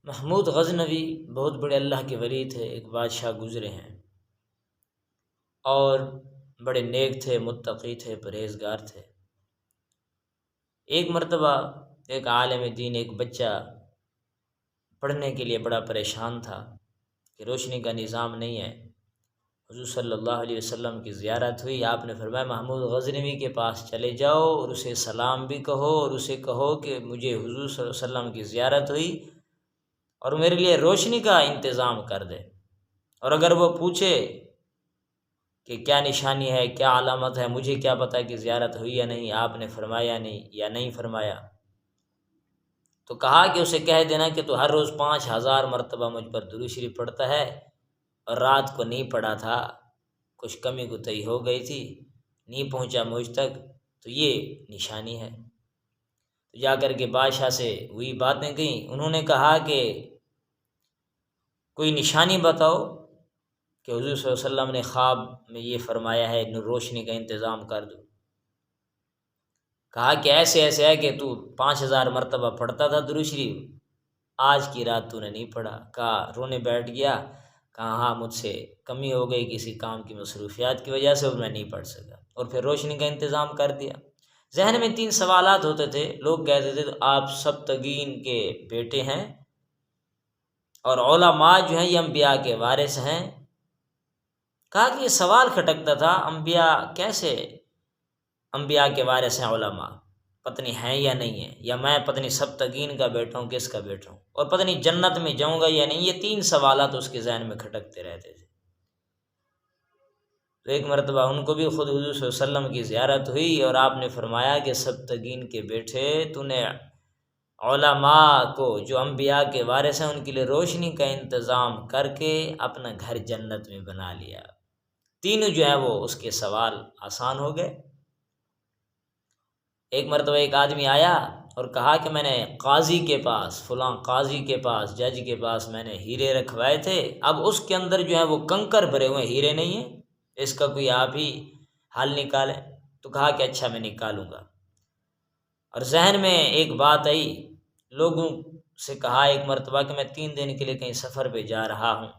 محمود غزنوی بہت بڑے اللہ کے ولی تھے، ایک بادشاہ گزرے ہیں، اور بڑے نیک تھے، متقی تھے، پرہیزگار تھے۔ ایک مرتبہ ایک عالم دین، ایک بچہ پڑھنے کے لیے بڑا پریشان تھا کہ روشنی کا نظام نہیں ہے۔ حضور صلی اللہ علیہ وسلم کی زیارت ہوئی، آپ نے فرمایا محمود غزنوی کے پاس چلے جاؤ اور اسے سلام بھی کہو، اور اسے کہو کہ مجھے حضور صلی اللہ علیہ وسلم کی زیارت ہوئی اور میرے لیے روشنی کا انتظام کر دے۔ اور اگر وہ پوچھے کہ کیا نشانی ہے، کیا علامت ہے، مجھے کیا پتہ کہ زیارت ہوئی یا نہیں، آپ نے فرمایا نہیں یا نہیں فرمایا، تو کہا کہ اسے کہہ دینا کہ تو ہر روز 5000 مرتبہ مجھ پر درود شریف پڑھتا ہے، اور رات کو نہیں پڑھا تھا، کچھ کمی کوتاہی ہو گئی تھی، نہیں پہنچا مجھ تک، تو یہ نشانی ہے۔ تو جا کر کے بادشاہ سے وہی باتیں کہیں، انہوں نے کہا کہ کوئی نشانی بتاؤ کہ حضور صلی اللہ علیہ وسلم نے خواب میں یہ فرمایا ہے روشنی کا انتظام کر دو۔ کہا کہ ایسے ایسے ہے کہ تو 5000 مرتبہ پڑھتا تھا درود شریف، آج کی رات تو نے نہیں پڑھا۔ کہا، رونے بیٹھ گیا، کہا ہاں مجھ سے کمی ہو گئی کسی کام کی مصروفیات کی وجہ سے، اور میں نہیں پڑھ سکا، اور پھر روشنی کا انتظام کر دیا۔ ذہن میں 3 سوالات ہوتے تھے، لوگ کہتے تھے آپ سبتگین کے بیٹے ہیں، اور علماء جو ہیں یہ انبیاء کے وارث ہیں۔ کہا کہ یہ سوال کھٹکتا تھا، انبیاء کیسے انبیاء کے وارث ہیں علماء، پتنی ہیں یا نہیں ہیں، یا میں پتنی سبتگین کا بیٹا ہوں، کس کا بیٹا ہوں، اور پتنی جنت میں جاؤں گا یا نہیں۔ یہ 3 سوالات اس کے ذہن میں کھٹکتے رہتے تھے۔ تو ایک مرتبہ ان کو بھی خود حضور صلی اللہ علیہ وسلم کی زیارت ہوئی، اور آپ نے فرمایا کہ سبتگین کے بیٹے، تو نے علماء کو جو انبیاء کے وارث ہیں ان کے لیے روشنی کا انتظام کر کے اپنا گھر جنت میں بنا لیا۔ تینوں جو ہے وہ اس کے سوال آسان ہو گئے۔ ایک مرتبہ ایک آدمی آیا اور کہا کہ میں نے قاضی کے پاس، فلاں قاضی کے پاس، جج کے پاس میں نے ہیرے رکھوائے تھے، اب اس کے اندر جو ہے وہ کنکر بھرے ہوئے ہیرے نہیں ہیں، اس کا کوئی آپ ہی حل نکالیں۔ تو کہا کہ اچھا میں نکالوں گا۔ اور ذہن میں ایک بات آئی، لوگوں سے کہا ایک مرتبہ کہ میں 3 دن کے لیے کہیں سفر پہ جا رہا ہوں۔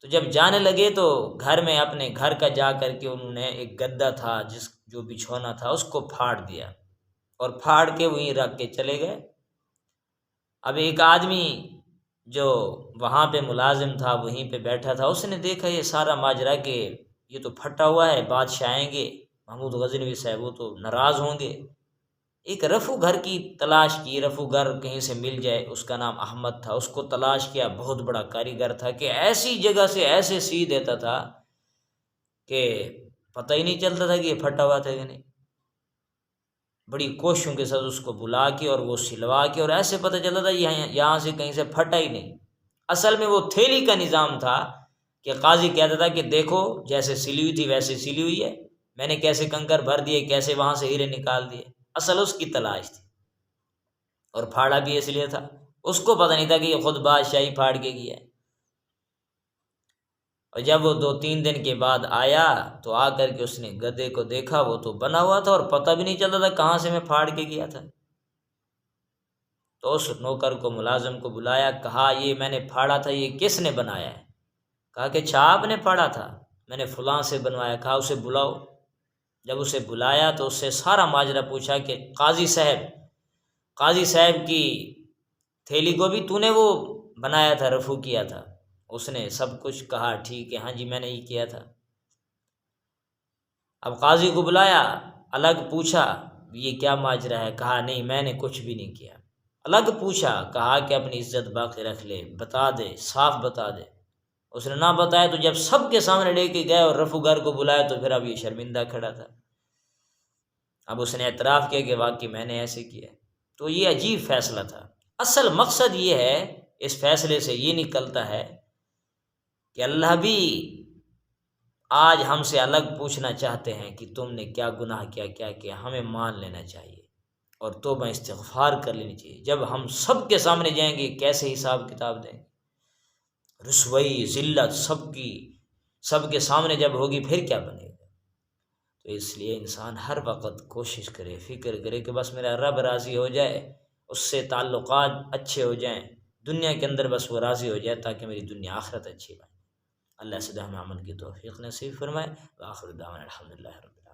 تو جب جانے لگے تو گھر میں، اپنے گھر کا جا کر کے انہوں نے ایک گدا تھا جو بچھونا تھا اس کو پھاڑ دیا، اور پھاڑ کے وہیں رکھ کے چلے گئے۔ اب ایک آدمی جو وہاں پہ ملازم تھا، وہیں پہ بیٹھا تھا، اس نے دیکھا یہ سارا ماجرا کہ یہ تو پھٹا ہوا ہے، بادشاہ آئیں گے، محمود غزنوی صاحب وہ تو ناراض ہوں گے۔ ایک رفو گھر کی تلاش کی، رفو گھر کہیں سے مل جائے، اس کا نام احمد تھا، اس کو تلاش کیا، بہت بڑا کاریگر تھا کہ ایسی جگہ سے ایسے سی دیتا تھا کہ پتہ ہی نہیں چلتا تھا کہ یہ پھٹا ہوا تھا کہ نہیں۔ بڑی کوششوں کے ساتھ اس کو بلا کے اور وہ سلوا کے، اور ایسے پتہ چلتا تھا یہاں سے کہیں سے پھٹا ہی نہیں۔ اصل میں وہ تھیلی کا نظام تھا کہ قاضی کہتا تھا کہ دیکھو جیسے سلی ہوئی تھی ویسے سلی ہوئی ہے، میں نے کیسے کنکر بھر دیے، کیسے وہاں سے ہیرے نکال دیے۔ اصل اس کی تلاش تھی، اور پھاڑا بھی اس لیے تھا، اس کو پتہ نہیں تھا کہ یہ خود بادشاہی پھاڑ کے گیا ہے۔ اور جب وہ 2-3 دن کے بعد آیا تو آ کر کے اس نے گدھے کو دیکھا، وہ تو بنا ہوا تھا اور پتہ بھی نہیں چلتا تھا کہاں سے میں پھاڑ کے گیا تھا۔ تو اس نوکر کو، ملازم کو بلایا، کہا یہ میں نے پھاڑا تھا، یہ کس نے بنایا ہے؟ کہا کہ اچھا آپ نے پھاڑا تھا، میں نے فلاں سے بنوایا۔ کہا اسے بلاؤ۔ جب اسے بلایا تو اس سے سارا ماجرا پوچھا کہ قاضی صاحب کی تھیلی کو بھی تو نے وہ بنایا تھا، رفو کیا تھا؟ اس نے سب کچھ کہا، ٹھیک ہے، ہاں جی میں نے یہ کیا تھا۔ اب قاضی کو بلایا، الگ پوچھا یہ کیا ماجرا ہے؟ کہا نہیں میں نے کچھ بھی نہیں کیا۔ الگ پوچھا، کہا کہ اپنی عزت باقی رکھ لے، بتا دے، صاف بتا دے۔ اس نے نہ بتایا تو جب سب کے سامنے لے کے گئے اور رفو گر کو بلایا تو پھر اب یہ شرمندہ کھڑا تھا۔ اب اس نے اعتراف کیا کہ واقعی میں نے ایسے کیا۔ تو یہ عجیب فیصلہ تھا۔ اصل مقصد یہ ہے، اس فیصلے سے یہ نکلتا ہے کہ اللہ بھی آج ہم سے الگ پوچھنا چاہتے ہیں کہ تم نے کیا گناہ کیا، ہمیں مان لینا چاہیے اور توبہ استغفار کر لینی چاہیے۔ جب ہم سب کے سامنے جائیں گے کیسے حساب کتاب دیں گے؟ رسوائی، ذلت سب کے سامنے جب ہوگی پھر کیا بنے گا؟ تو اس لیے انسان ہر وقت کوشش کرے، فکر کرے کہ بس میرا رب راضی ہو جائے، اس سے تعلقات اچھے ہو جائیں، دنیا کے اندر بس وہ راضی ہو جائے تاکہ میری دنیا آخرت اچھی بنے۔ اللہ سے ہمیں عمل کی توفیق نصیب فرمائے۔ وآخر دعوانا الحمدللہ رب العالمین۔